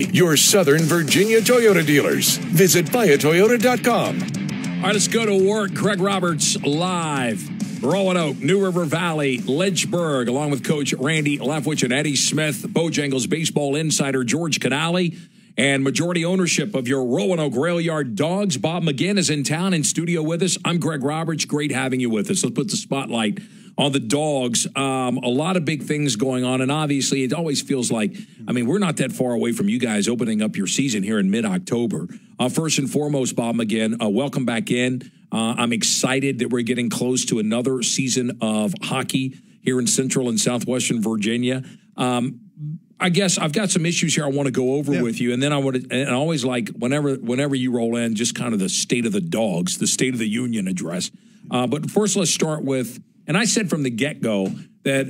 Your Southern Virginia Toyota dealers. Visit buyatoyota.com. All right, let's go to work. Craig Roberts live. Roanoke, New River Valley, Lynchburg, along with Coach Randy Leftwich and Eddie Smith, Bojangles baseball insider George Canale, and majority ownership of your Roanoke Rail Yard Dogs. Bob McGinn is in town in studio with us. I'm Greg Roberts. Great having you with us. Let's put the spotlight on the Dogs. A lot of big things going on, and obviously it always feels like, we're not that far away from you guys opening up your season here in mid-October. First and foremost, Bob McGinn, welcome back in. I'm excited that we're getting close to another season of hockey here in Central and Southwestern Virginia. I guess I've got some issues here I want to go over with you, and then I always like whenever you roll in, just kind of the state of the Dogs, the State of the Union address. But first, let's start with, and I said from the get-go that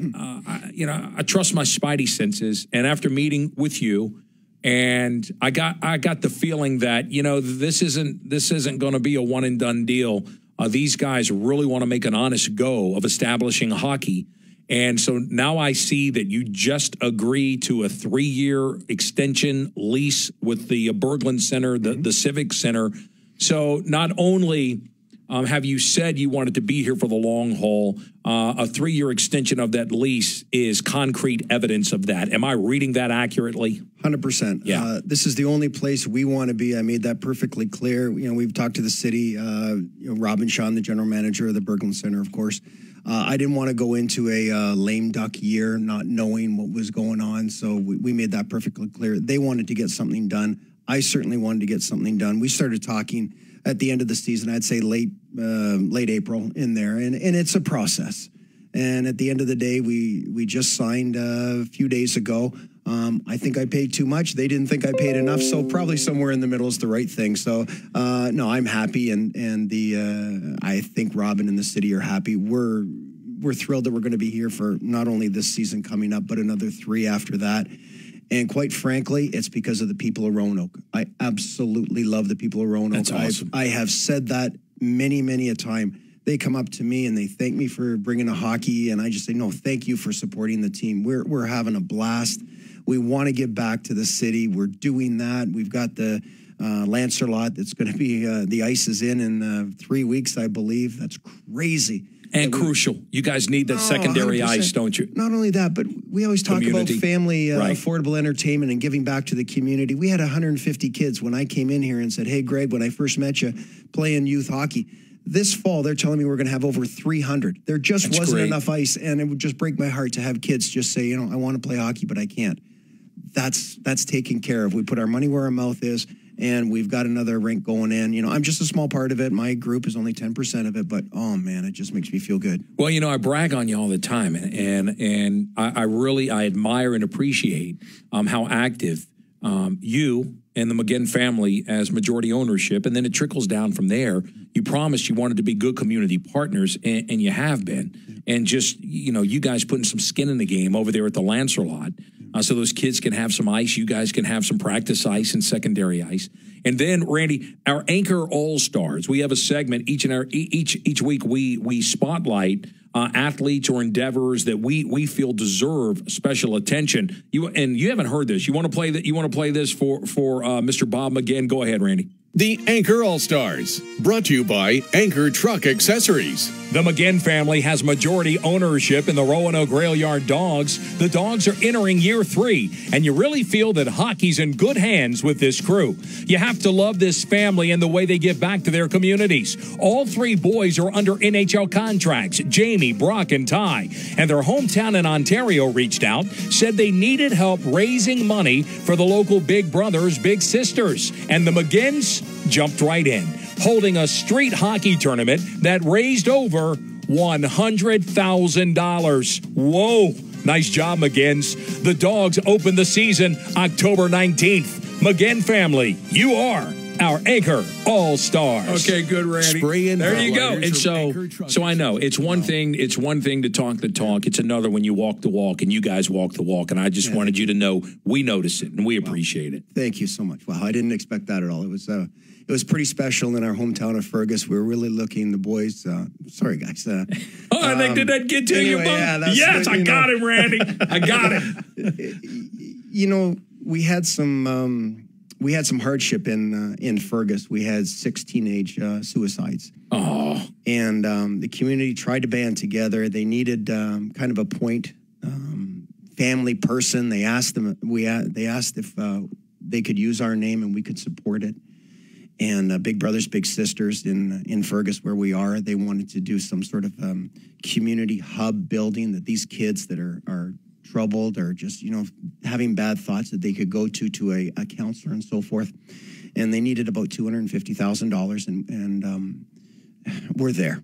I trust my spidey senses, and after meeting with you, and I got the feeling that this isn't going to be a one and done deal. These guys really want to make an honest go of establishing hockey. And so now I see that you just agreed to a 3-year extension lease with the Berglund Center, the Civic Center. So not only have you said you wanted to be here for the long haul, a 3-year extension of that lease is concrete evidence of that. Am I reading that accurately? 100%. Yeah. This is the only place we want to be. I made that perfectly clear. We've talked to the city, Robin Sean, the general manager of the Berglund Center, of course. I didn't want to go into a lame duck year not knowing what was going on, so we made that perfectly clear. They wanted to get something done. I certainly wanted to get something done. We started talking at the end of the season, I'd say late April in there, and it's a process. And at the end of the day, we just signed a few days ago. I think I paid too much. They didn't think I paid enough, so probably somewhere in the middle is the right thing. So, no, I'm happy, and I think Robin and the city are happy. We're thrilled that we're going to be here for not only this season coming up, but another 3 after that. And quite frankly, it's because of the people of Roanoke. I absolutely love the people of Roanoke. That's awesome. I have said that many, many a time. They come up to me and they thank me for bringing a hockey, and I just say, no, thank you for supporting the team. We're having a blast. We want to give back to the city. We're doing that. We've got the Lancer lot that's going to be, the ice is in 3 weeks, I believe. That's crazy. And crucial. You guys need that secondary 100%. Ice, don't you? Not only that, but we always talk about family affordable entertainment and giving back to the community. We had 150 kids when I came in here and said, hey, Greg, when I first met you, playing youth hockey. This fall, they're telling me we're going to have over 300. There just wasn't enough ice, and it would just break my heart to have kids just say, I want to play hockey, but I can't. That's taken care of. We put our money where our mouth is, and we've got another rink going in. I'm just a small part of it. My group is only 10% of it, but, oh, man, it just makes me feel good. Well, I brag on you all the time, and I really admire and appreciate how active you and the McGinn family as majority ownership, and then it trickles down from there. You promised you wanted to be good community partners, and you have been. And just, you guys putting some skin in the game over there at the Lancer lot, so those kids can have some ice, you guys can have some practice ice and secondary ice. And then, Randy, our Anchor All-Stars, we have a segment each week we spotlight athletes or endeavors that we feel deserve special attention. You haven't heard this. You want to play that? You want to play this for Mr. Bob McGinn? Go ahead, Randy. The Anchor All-Stars, brought to you by Anchor Truck Accessories. The McGinn family has majority ownership in the Roanoke Rail Yard Dogs. The Dogs are entering year 3, and you really feel that hockey's in good hands with this crew. You have to love this family and the way they give back to their communities. All 3 boys are under NHL contracts, Jamie, Brock, and Ty, and their hometown in Ontario reached out, said they needed help raising money for the local Big Brothers, Big Sisters, and the McGinns jumped right in, holding a street hockey tournament that raised over $100,000. Whoa. Nice job, McGinns. The Dogs open the season October 19th. McGinn family, you are our Anchor All-Stars. Okay, good, Randy. Spray and there you go. And so I know it's one thing. It's one thing to talk the talk. It's another when you walk the walk, and you guys walk the walk. And I just wanted you to know we notice it and we appreciate it. Thank you so much. Wow, I didn't expect that at all. It was pretty special in our hometown of Fergus. We were really looking. The boys. Sorry, guys. Did that get to you, Bob? Yeah, yes, I got it, Randy. I got it. we had some hardship in Fergus. We had 6 teenage suicides. Oh, and the community tried to band together. They needed kind of a point family person. They asked them. They asked if they could use our name and we could support it. And Big Brothers Big Sisters in Fergus, where we are, they wanted to do some sort of community hub building that these kids that are troubled or just, having bad thoughts, that they could go to a counselor and so forth. And they needed about $250,000, and we're there.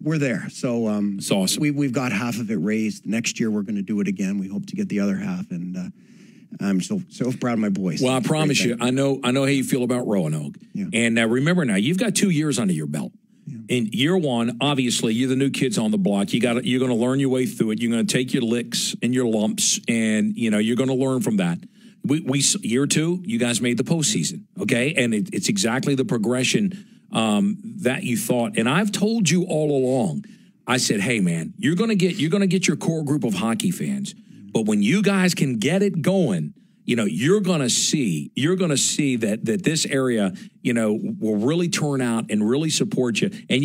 So it's awesome. We've got half of it raised. Next year we're going to do it again. We hope to get the other half, and I'm so proud of my boys. Well, I promise you, I know how you feel about Roanoke. Yeah. And remember now, you've got 2 years under your belt. Yeah. In year one, obviously, you're the new kids on the block. You're going to learn your way through it. You're going to take your licks and your lumps, and you're going to learn from that. We year two, you guys made the postseason, okay? And it's exactly the progression that you thought. And I've told you all along. I said, hey man, you're going to get your core group of hockey fans, but when you guys can get it going, you're going to see that this area, will really turn out and really support you. And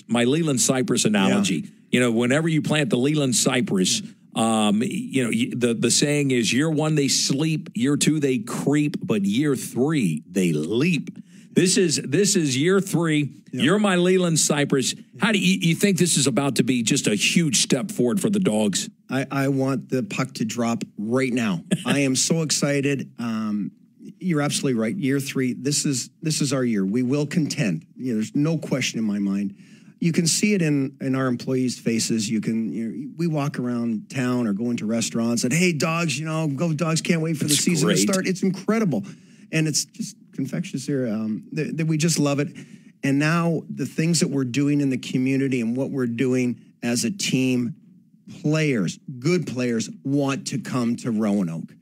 my Leyland Cypress analogy, whenever you plant the Leyland Cypress, the saying is year one, they sleep, year two, they creep, but year three, they leap. This is year 3. Yep. You're my Leyland Cypress. How do you think this is about to be just a huge step forward for the Dogs? I want the puck to drop right now. I am so excited. You're absolutely right. Year 3, this is our year. We will contend. There's no question in my mind. You can see it in our employees' faces. We walk around town or go into restaurants and, hey, Dogs, go Dogs, can't wait for the season to start. It's incredible. And it's just infectious here. That we just love it. And now the things that we're doing in the community and what we're doing as a team, good players want to come to Roanoke.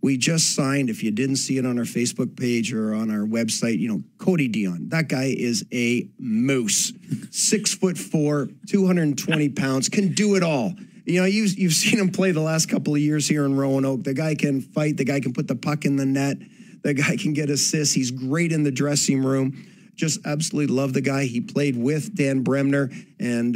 We just signed, if you didn't see it on our Facebook page or on our website, Cody Deon. That guy is a moose. 6'4", 220 pounds, can do it all. You've seen him play the last couple of years here in Roanoke. The guy can fight. The guy can put the puck in the net. The guy can get assists. He's great in the dressing room. Just absolutely love the guy. He played with Dan Bremner, and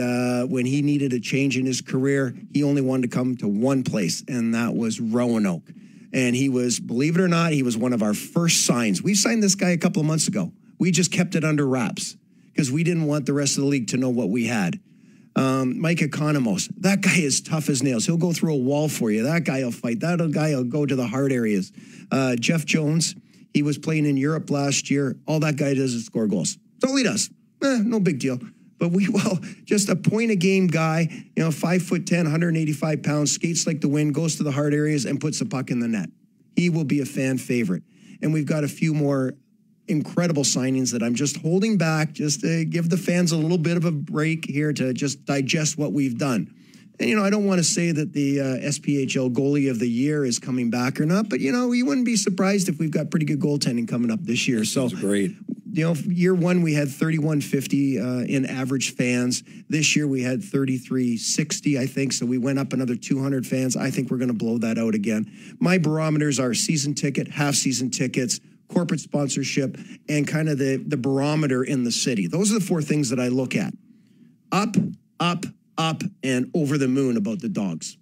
when he needed a change in his career, he only wanted to come to one place, and that was Roanoke. And he was, believe it or not, he was one of our first signs. We signed this guy a couple of months ago. We just kept it under wraps because we didn't want the rest of the league to know what we had. Mike Economos, that guy is tough as nails. He'll go through a wall for you. That guy will fight. That guy will go to the hard areas. Jeff Jones, he was playing in Europe last year. All that guy does is score goals. That's all he does. No big deal. But just a point-a-game guy, 5'10", 185 pounds, skates like the wind, goes to the hard areas, and puts the puck in the net. He will be a fan favorite. And we've got a few more incredible signings that I'm just holding back just to give the fans a little bit of a break here to just digest what we've done. And, I don't want to say that the SPHL goalie of the year is coming back or not, but, you wouldn't be surprised if we've got pretty good goaltending coming up this year. So great. Year one, we had 3,150 in average fans. This year, we had 3,360, I think. So we went up another 200 fans. I think we're going to blow that out again. My barometers are season ticket, half-season tickets, corporate sponsorship, and kind of the barometer in the city. Those are the 4 things that I look at. Up, up, up, and over the moon about the Dogs.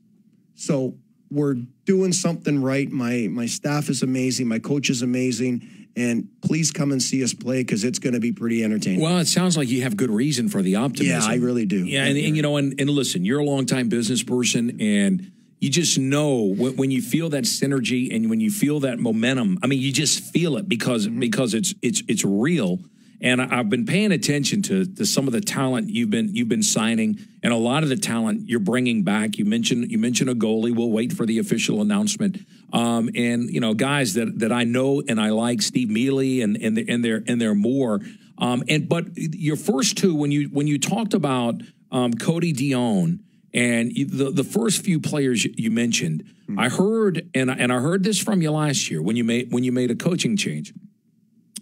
So we're doing something right. My staff is amazing. My coach is amazing. And please come and see us play because it's going to be pretty entertaining. Well, it sounds like you have good reason for the optimism. Yeah, I really do. Yeah, and listen, you're a longtime business person, and you just know when you feel that synergy and when you feel that momentum. I mean, you just feel it because it's real. And I've been paying attention to some of the talent you've been signing, and a lot of the talent you're bringing back. You mentioned a goalie. We'll wait for the official announcement. And guys that I know and I like, Steve Mealy and there are more. But your first 2 when you talked about Cody Deon and the first few players you mentioned, I heard and I heard this from you last year when you made a coaching change.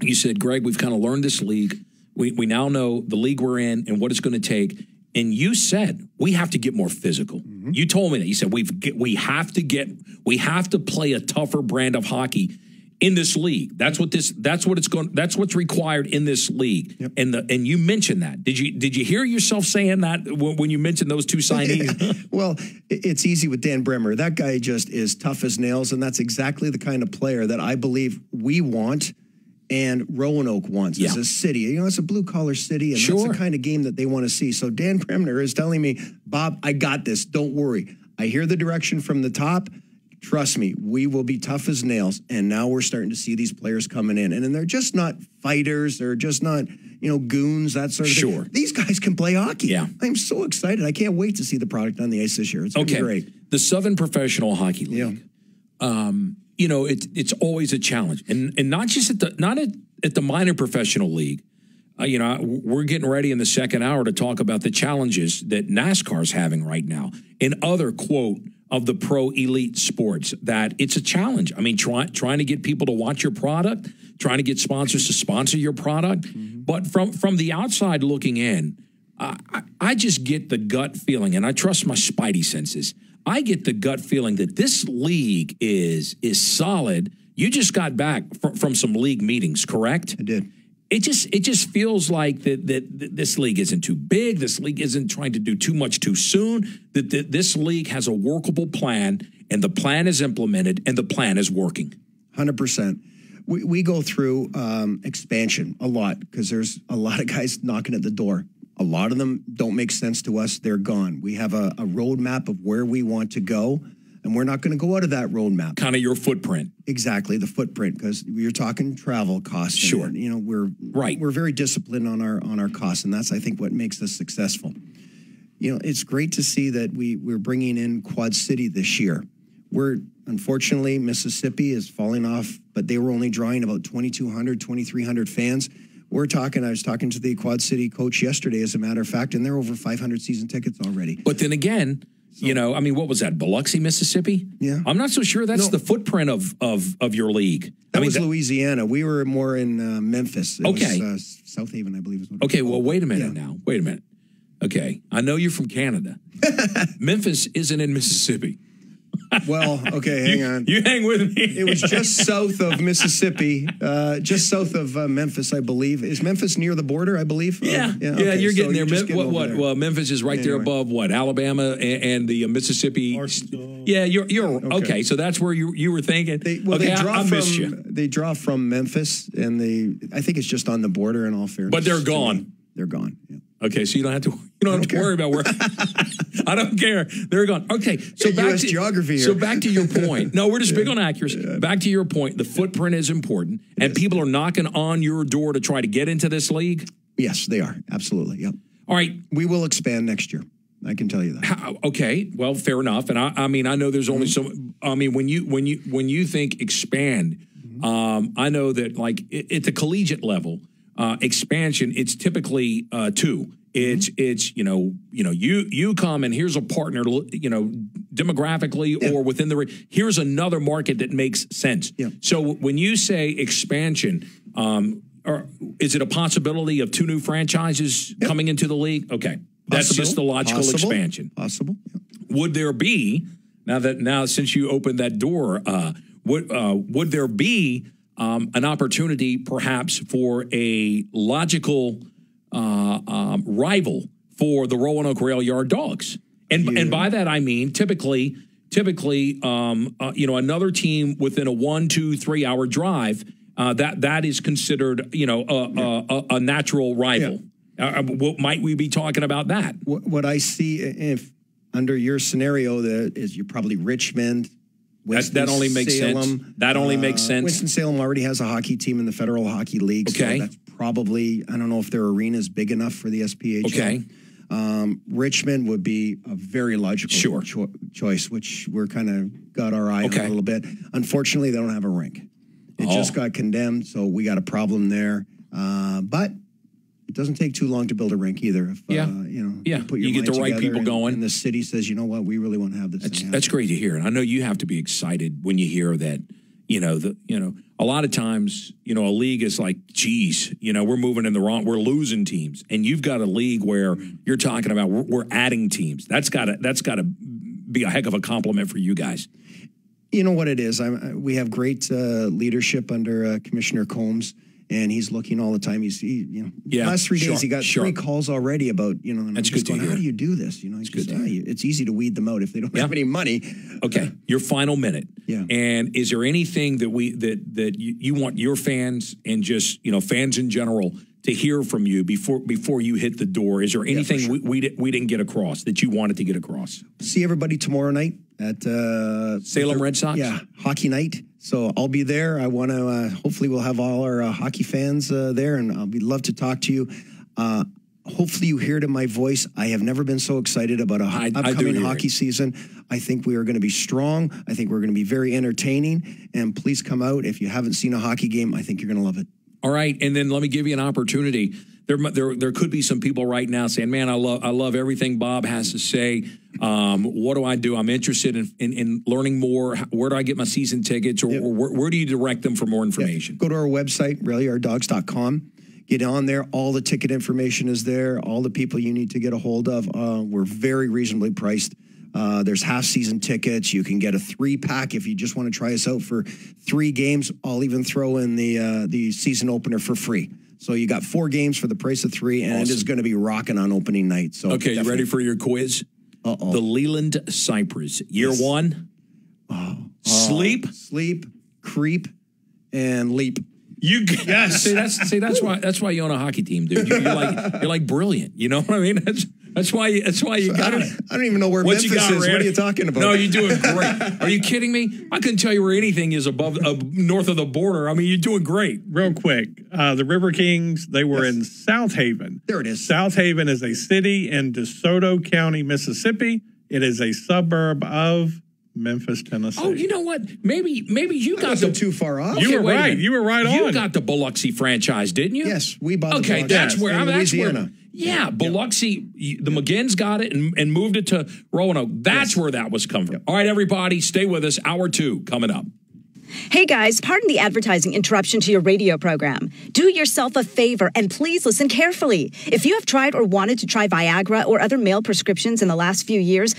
You said, Greg, we've kind of learned this league. We now know the league we're in and what it's going to take. and you said we have to get more physical. You told me that. You said we have to play a tougher brand of hockey in this league. That's what's required in this league. Yep. And you mentioned that. Did you hear yourself saying that when you mentioned those two signees? Well, it's easy with Dan Bremer. That guy just is tough as nails, and that's exactly the kind of player that I believe we want and Roanoke wants as a city. You know, it's a blue-collar city, and that's the kind of game that they want to see. So Dan Bremer is telling me, Bob, I got this. Don't worry. I hear the direction from the top. Trust me, we will be tough as nails. And now we're starting to see these players coming in. And they're just not fighters. They're just not, goons, that sort of thing. These guys can play hockey. Yeah. I'm so excited. I can't wait to see the product on the ice this year. It's going to be great. The Southern Professional Hockey League. It's always a challenge. And not just at the minor professional league. We're getting ready in the second hour to talk about the challenges that NASCAR's having right now and other, quote, of the pro elite sports, that it's a challenge. I mean, trying to get people to watch your product, trying to get sponsors to sponsor your product. But from the outside looking in, I just get the gut feeling, and I trust my spidey senses. I get the gut feeling that this league is solid. You just got back from some league meetings, correct? I did. It just feels like that this league isn't too big. This league isn't trying to do too much too soon. That this league has a workable plan, and the plan is implemented, and the plan is working. 100%. We go through expansion a lot because there's a lot of guys knocking at the door. A lot of them don't make sense to us. They're gone. We have a roadmap of where we want to go, and we're not going to go out of that roadmap. Kind of your footprint. Exactly, the footprint, because you're talking travel costs. Sure. And, we're very disciplined on our costs, and that's, I think, what makes us successful. It's great to see that we're bringing in Quad City this year. Unfortunately, Mississippi is falling off, but they were only drawing about 2,200, 2,300 fans. I was talking to the Quad City coach yesterday, as a matter of fact, and they're over 500 season tickets already. But then again, what was that, Biloxi, Mississippi? Yeah. I'm not so sure that's the footprint of your league. That was Louisiana. We were more in Memphis. It was, South Haven, I believe. Is what okay, well, wait a minute now. Wait a minute. Okay, I know you're from Canada. Memphis isn't in Mississippi. Well, okay, hang on. You hang with me. It was just south of Mississippi, just south of Memphis, I believe. Is Memphis near the border, I believe? Yeah, okay, you're getting there. Well, Memphis is right there above Alabama and the Mississippi. Yeah, you're okay. So that's where you were thinking. They draw from Memphis, and I think it's just on the border, in all fairness. But they're gone. They're gone. Yeah. Okay, so you don't have to worry about where. I don't care. They're gone. Okay, so back to geography here. So back to your point. No, we're just big on accuracy. Back to your point. The footprint is important, and people are knocking on your door to try to get into this league. Yes, they are. Absolutely. Yep. All right, we will expand next year. I can tell you that. Okay, well, fair enough. And I mean, I know there's only so. I mean, when you think expand, I know that like at the collegiate level. Expansion, it's typically two. It's you come and here's a partner, demographically or within the here's another market that makes sense. Yeah. So when you say expansion, is it a possibility of two new franchises coming into the league? Okay, that's just the logical expansion. Possible. Yeah. Would there be now since you opened that door? Would there be an opportunity perhaps for a logical rival for the Roanoke Rail Yard Dogs? And by that I mean typically another team within a 1, 2, 3 hour drive that is considered a natural rival. Yeah. Might we be talking about that? What I see, if under your scenario, is you're probably Richmond. That only makes sense. That only makes sense. Winston-Salem already has a hockey team in the Federal Hockey League. Okay. So that's probably, I don't know if their arena is big enough for the SPHL. Okay. Richmond would be a very logical choice, which we're kind of got our eye on a little bit. Unfortunately, they don't have a rink. It just got condemned, so we got a problem there. But it doesn't take too long to build a rink either. If, you get the right people going. And the city says, you know what, we really want to have this. That's great to hear. And I know you have to be excited when you hear that, a lot of times, a league is like, geez, we're moving in the wrong, we're losing teams. And you've got a league where you're talking about we're adding teams. That's gotta be a heck of a compliment for you guys. You know what it is? We have great leadership under Commissioner Combs, and he's looking all the time. Last 3 days he got 3 calls already about, and that's I'm just good going, to hear. how do you do this? It's easy to weed them out if they don't have any money. Okay, your final minute. Yeah. And is there anything that you want your fans and just fans in general to hear from you before you hit the door? Is there anything we didn't get across that you wanted to get across? See everybody tomorrow night at Salem Red Sox. Yeah, hockey night. So I'll be there. I want to. Hopefully, we'll have all our hockey fans there, and I'll love to talk to you. Hopefully, you hear it in my voice. I have never been so excited about upcoming hockey season. I think we are going to be strong. I think we're going to be very entertaining. And please come out. If you haven't seen a hockey game, I think you're going to love it. All right, and then let me give you an opportunity. There could be some people right now saying, "Man, I love everything Bob has to say. What do I do? I'm interested in learning more. Where do I get my season tickets, or where do you direct them for more information?" Go to our website, railyarddogs.com. Get on there. All the ticket information is there. All the people you need to get a hold of. We're very reasonably priced. There's half-season tickets. You can get a 3-pack if you just want to try us out for 3 games. I'll even throw in the season opener for free. So you got 4 games for the price of 3, and it is going to be rocking on opening night. So okay, you ready for your quiz? Uh-oh. The Leyland Cypress, year 1. Sleep, creep, and leap. Yes. See, that's why you own a hockey team, dude. You're like brilliant. You know what I mean? That's why you got it. I don't even know where Memphis is. What are you talking about? No, you're doing great. Are you kidding me? I couldn't tell you where anything is north of the border. I mean, you're doing great. Real quick, the River Kings, they were in South Haven. There it is. South Haven is a city in DeSoto County, Mississippi. It is a suburb of Memphis, Tennessee. Oh, you know what? Maybe you got too far off. You were right. You were right on. You got the Biloxi franchise, didn't you? Yes, we bought. Okay, the that's where I'm. Louisiana. Yeah, Biloxi. The McGinns got it and moved it to Roanoke. That's where that was coming from. Yep. All right, everybody, stay with us. Hour 2 coming up. Hey guys, pardon the advertising interruption to your radio program. Do yourself a favor and please listen carefully. If you have tried or wanted to try Viagra or other male prescriptions in the last few years,